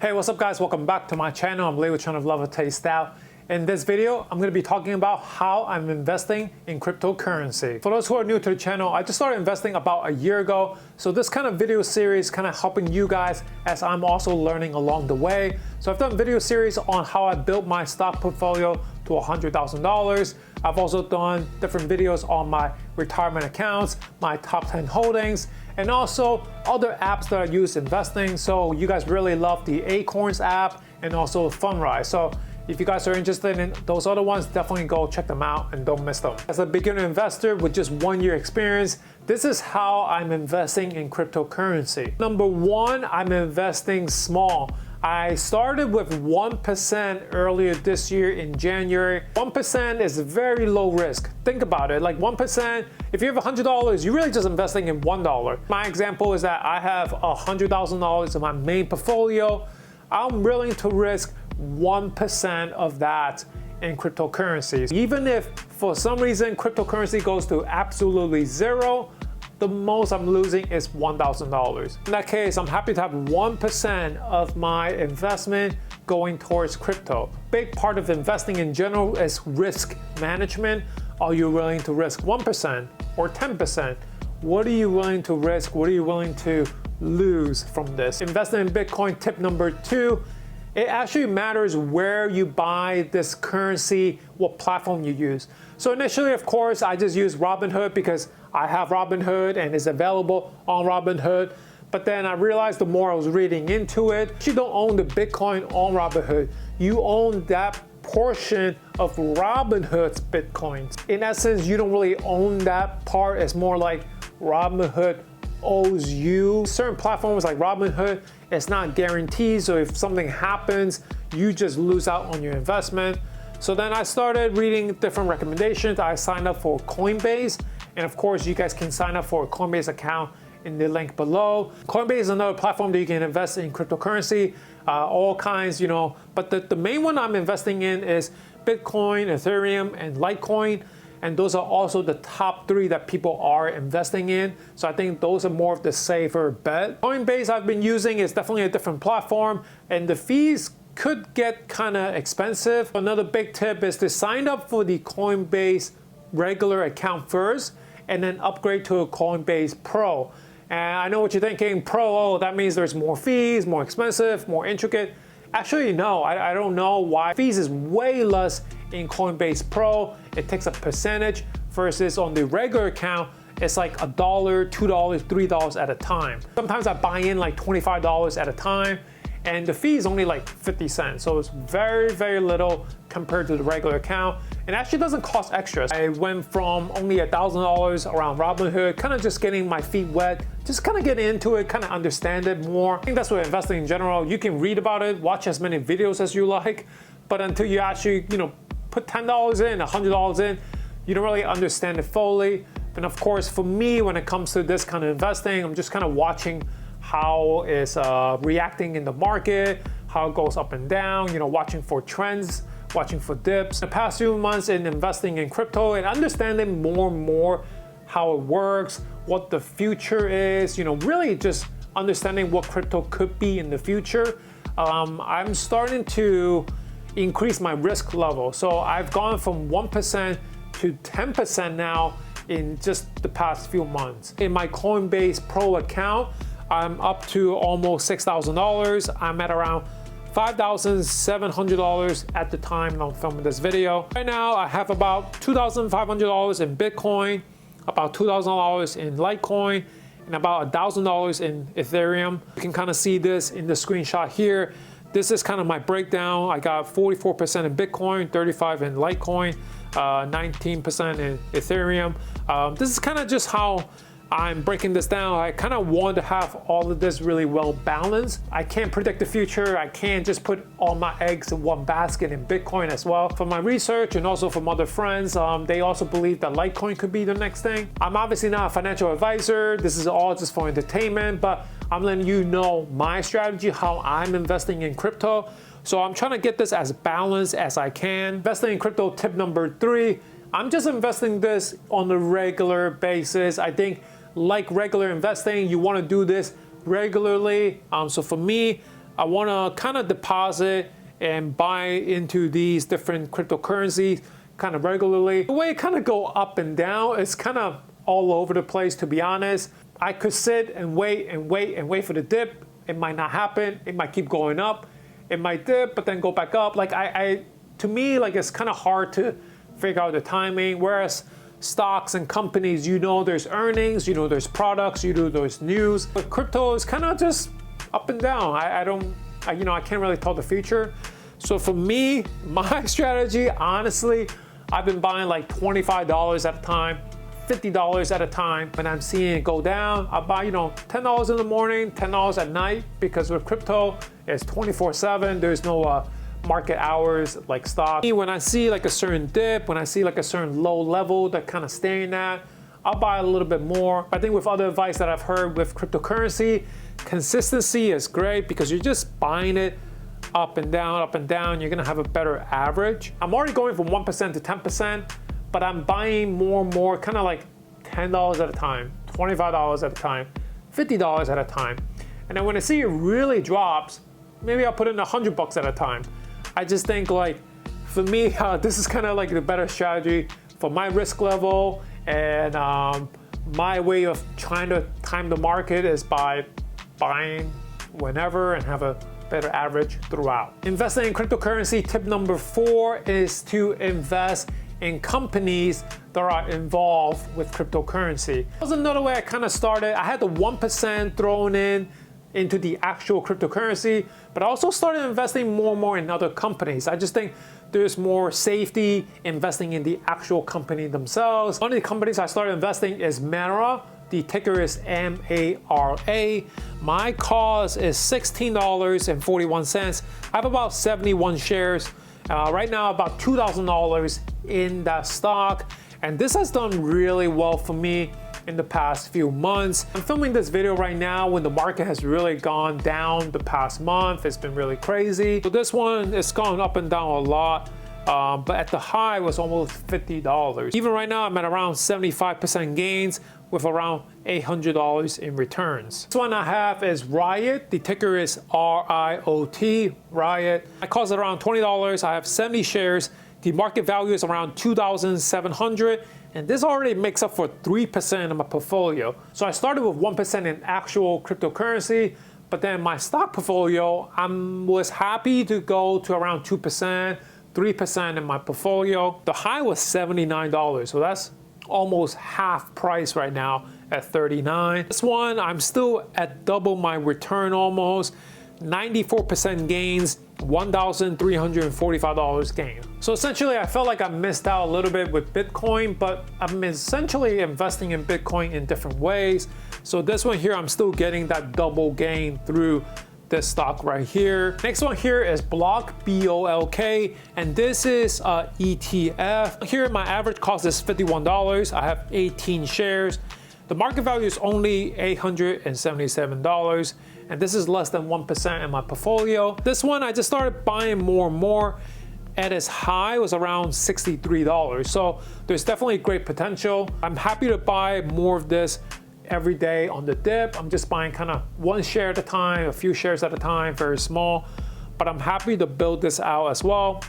Hey, what's up guys? Welcome back to my channel. I'm Leo of Levitate Style. In this video, I'm going to be talking about how I'm investing in cryptocurrency. For those who are new to the channel, I just started investing about a year ago. So this kind of video series kind of helping you guys as I'm also learning along the way. So I've done video series on how I built my stock portfolio to $100,000. I've also done different videos on my retirement accounts, my top 10 holdings, and also other apps that I use investing. So you guys really love the Acorns app and also Fundrise. So if you guys are interested in those other ones, definitely go check them out and don't miss them. As a beginner investor with just 1 year experience, this is how I'm investing in cryptocurrency. Number one, I'm investing small. I started with 1% earlier this year in January. 1% is very low risk. Think about it, like 1%, if you have $100, you're really just investing in $1. My example is that I have $100,000 in my main portfolio. I'm willing to risk 1% of that in cryptocurrencies. Even if for some reason cryptocurrency goes to absolutely zero, the most I'm losing is $1,000. In that case, I'm happy to have 1% of my investment going towards crypto. Big part of investing in general is risk management. Are you willing to risk 1% or 10%? What are you willing to risk? What are you willing to lose from this? Investing in Bitcoin, tip number two, it actually matters where you buy this currency, what platform you use. So initially, of course, I just use Robinhood because I have Robinhood and it's available on Robinhood. But then I realized the more I was reading into it, you don't own the Bitcoin on Robinhood. You own that portion of Robinhood's Bitcoins. In essence, you don't really own that part. It's more like Robinhood owes you. Certain platforms like Robinhood, it's not guaranteed, so if something happens, you just lose out on your investment. So then I started reading different recommendations. I signed up for Coinbase, and of course you guys can sign up for a Coinbase account in the link below. Coinbase is another platform that you can invest in cryptocurrency, all kinds, but the main one I'm investing in is Bitcoin, Ethereum, and Litecoin. And those are also the top three that people are investing in. So I think those are more of the safer bet. Coinbase I've been using is definitely a different platform, and the fees could get kind of expensive. Another big tip is to sign up for the Coinbase regular account first and then upgrade to a Coinbase Pro. And I know what you're thinking, Pro, oh, that means there's more fees, more expensive, more intricate. Actually, no, I don't know why. Fees is way less in Coinbase Pro. It takes a percentage versus on the regular account, it's like $1, $2, $3 at a time. Sometimes I buy in like $25 at a time, and the fee is only like 50 cents. So it's very, very little compared to the regular account. It actually doesn't cost extra. I went from only $1,000 around Robinhood, kind of just getting my feet wet, just kind of get into it, kind of understand it more. I think that's what investing in general. You can read about it, watch as many videos as you like, but until you actually, put $10 in, $100 in, you don't really understand it fully. And of course, for me, when it comes to this kind of investing, I'm just kind of watching how it's reacting in the market, how it goes up and down, watching for trends, watching for dips. The past few months in investing in crypto and understanding more and more how it works, what the future is, really just understanding what crypto could be in the future. I'm starting to increase my risk level. So I've gone from 1% to 10% now in just the past few months. In my Coinbase Pro account, I'm up to almost $6,000. I'm at around $5,700 at the time I'm filming this video. Right now, I have about $2,500 in Bitcoin, about $2,000 in Litecoin, and about $1,000 in Ethereum. You can kind of see this in the screenshot here. This is kind of my breakdown. I got 44% in Bitcoin, 35% in Litecoin, 19% in Ethereum. This is kind of just how I'm breaking this down. I kind of want to have all of this really well balanced. I can't predict the future. I can't just put all my eggs in one basket in Bitcoin as well. From my research and also from other friends, they also believe that Litecoin could be the next thing. I'm obviously not a financial advisor. This is all just for entertainment, but I'm letting you know my strategy, how I'm investing in crypto. So I'm trying to get this as balanced as I can. Investing in crypto, tip number three, I'm just investing this on a regular basis. I think like regular investing, you want to do this regularly. So for me, I want to kind of deposit and buy into these different cryptocurrencies kind of regularly. The way it kind of go up and down, it's kind of all over the place, to be honest. I could sit and wait and wait and wait for the dip. It might not happen. It might keep going up. It might dip, but then go back up. Like to me, like it's kind of hard to figure out the timing. Whereas stocks and companies, you know, there's earnings, you know, there's products, you know, there's news. But crypto is kind of just up and down. I can't really tell the future. So for me, my strategy, honestly, I've been buying like $25 at a time, $50 at a time. When I'm seeing it go down, I buy, $10 in the morning, $10 at night, because with crypto, it's 24/7. There's no market hours like stock. When I see like a certain dip, when I see like a certain low level that kind of staying at, I'll buy a little bit more. I think with other advice that I've heard with cryptocurrency, consistency is great because you're just buying it up and down, you're gonna have a better average. I'm already going from 1% to 10%, but I'm buying more and more, kind of like $10 at a time, $25 at a time, $50 at a time. And then when I see it really drops, maybe I'll put in $100 at a time. I just think like, for me, this is kind of like the better strategy for my risk level, and my way of trying to time the market is by buying whenever and have a better average throughout. Investing in cryptocurrency, tip number 4 is to invest in companies that are involved with cryptocurrency. That was another way I kind of started. I had the 1% thrown into the actual cryptocurrency, but I also started investing more and more in other companies. I just think there's more safety investing in the actual company themselves. One of the companies I started investing is Mara. The ticker is MARA. My cost is $16.41. I have about 71 shares. Right now, about $2,000 in that stock. And this has done really well for me in the past few months. I'm filming this video right now when the market has really gone down the past month. It's been really crazy. So this one is gone up and down a lot. But at the high it was almost $50. Even right now, I'm at around 75% gains with around $800 in returns. This one I have is Riot. The ticker is RIOT, Riot. I cost around $20. I have 70 shares. The market value is around $2,700. And this already makes up for 3% of my portfolio. So I started with 1% in actual cryptocurrency, but then my stock portfolio, I was happy to go to around 2%, 3% in my portfolio. The high was $79, so that's almost half price right now at $39. This one, I'm still at double my return almost. 94% gains, $1,345 gain. So essentially, I felt like I missed out a little bit with Bitcoin, but I'm essentially investing in Bitcoin in different ways. So this one here, I'm still getting that double gain through this stock right here. Next one here is Block, BOLK, and this is ETF. Here, my average cost is $51. I have 18 shares. The market value is only $877, and this is less than 1% in my portfolio. This one, I just started buying more and more. At its high, it was around $63. So there's definitely great potential. I'm happy to buy more of this every day on the dip. I'm just buying kind of one share at a time, a few shares at a time, very small, but I'm happy to build this out as well.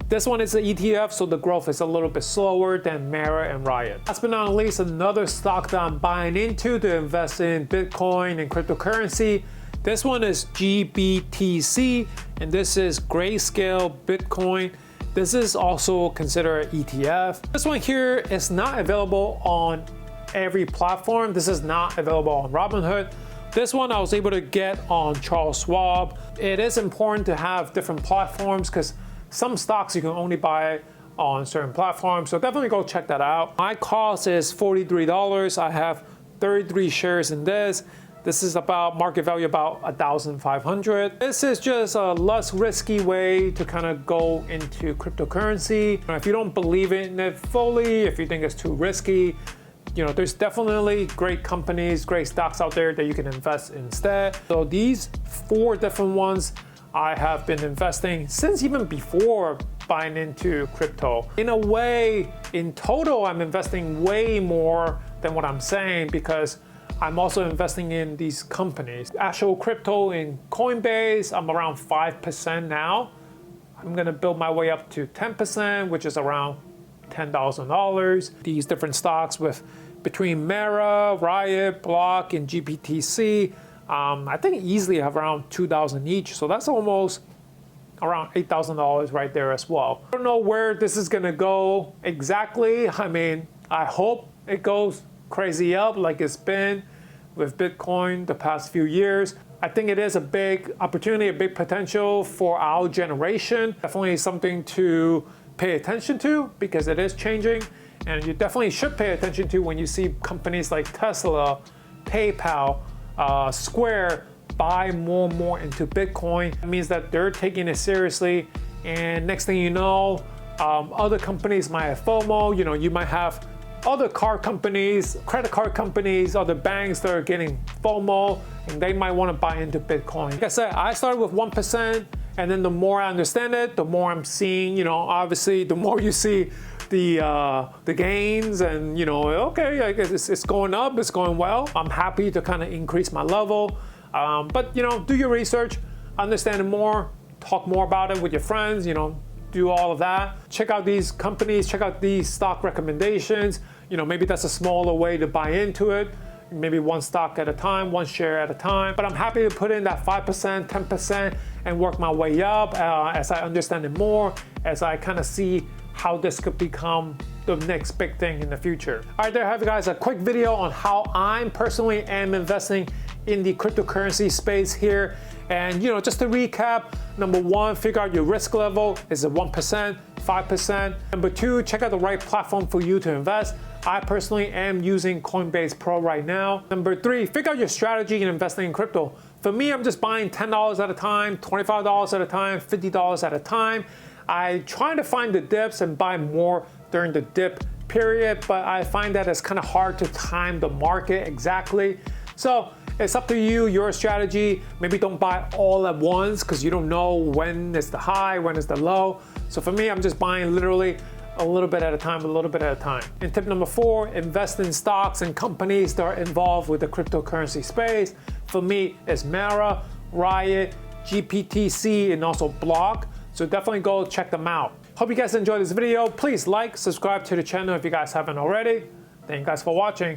This one is an ETF, so the growth is a little bit slower than Mara and Riot. Last but not least, another stock that I'm buying into to invest in Bitcoin and cryptocurrency. This one is GBTC, and this is Grayscale Bitcoin. This is also considered an ETF. This one here is not available on every platform. This is not available on Robinhood. This one I was able to get on Charles Schwab. It is important to have different platforms because some stocks you can only buy on certain platforms, so definitely go check that out. My cost is $43. I have 33 shares in this. This is about market value about $1,500. This is just a less risky way to kind of go into cryptocurrency. If you don't believe in it fully, if you think it's too risky, there's definitely great companies, great stocks out there that you can invest instead. So these 4 different ones I have been investing since even before buying into crypto. In a way, in total, I'm investing way more than what I'm saying because I'm also investing in these companies. Actual crypto in Coinbase, I'm around 5% now. I'm gonna build my way up to 10%, which is around $10,000. These different stocks with between Mara, Riot, Block, and GBTC, I think easily have around 2,000 each. So that's almost around $8,000 right there as well. I don't know where this is gonna go exactly. I mean, I hope it goes crazy up like it's been with Bitcoin the past few years. I think it is a big opportunity, a big potential for our generation. Definitely something to pay attention to because it is changing, and you definitely should pay attention to when you see companies like Tesla, PayPal, Square buy more and more into Bitcoin. It means that they're taking it seriously, and next thing you know, other companies might have FOMO. You know, you might have other car companies, credit card companies, other banks that are getting FOMO, and they might want to buy into Bitcoin. Like I said, I started with 1%, and then the more I understand it, the more I'm seeing, you know, obviously the more you see the gains, and you know, okay, I guess it's going up, it's going well. I'm happy to kind of increase my level. But you know, do your research, understand it more, talk more about it with your friends, you know, do all of that. Check out these companies, check out these stock recommendations. You know, maybe that's a smaller way to buy into it. Maybe one stock at a time, one share at a time. But I'm happy to put in that 5%, 10% and work my way up as I understand it more, as I kind of see how this could become the next big thing in the future. All right, there I have you guys, a quick video on how I'm personally am investing in the cryptocurrency space here. And you know, just to recap, number one, figure out your risk level. Is it 1%, 5%? Number two, check out the right platform for you to invest. I personally am using Coinbase Pro right now. Number three, figure out your strategy in investing in crypto. For me, I'm just buying $10 at a time, $25 at a time, $50 at a time. I try to find the dips and buy more during the dip period, but I find that it's kind of hard to time the market exactly. So it's up to you, your strategy. Maybe don't buy all at once because you don't know when is the high, when is the low. So for me, I'm just buying literally a little bit at a time, a little bit at a time. And tip number four, invest in stocks and companies that are involved with the cryptocurrency space. For me, it's Mara, Riot, GBTC, and also Block. So definitely go check them out. Hope you guys enjoyed this video. Please like, subscribe to the channel if you guys haven't already. Thank you guys for watching.